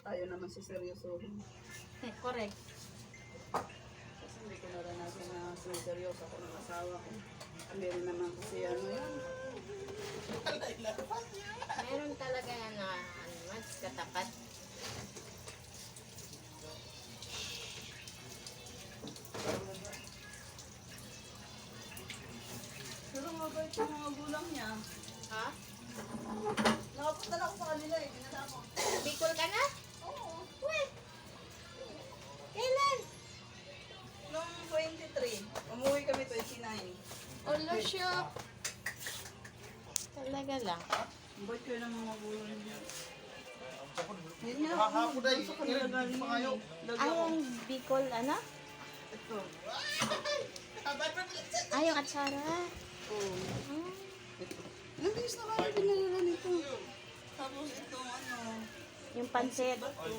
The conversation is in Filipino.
tayo naman si seryosohin. Correct. Kasi hindi ko naranasan na seryoso ako ng asawa ko. Meron naman kasi ano yan. Meron talaga yan na mas katapat. Pero mabait yung mga gulang niya. Ha? Nakapunta na ako sa kanila eh. Dinala ko. Bicol ka na? Oo. Wait. Kailan? Noong 23, umuwi kami 29. Olo, shock. Talaga lang. Ba't kayo ng mga gulang niya? Yun nga, doon sa kanila galing yun eh. Lagi Ay, ako. ang Bicol, ano? Ito. Ay, yung atsara. Oo. Hmm. Ito. Ilang bilis na kami pinalala nito. Tapos ito ano. Yung pansit. Bato.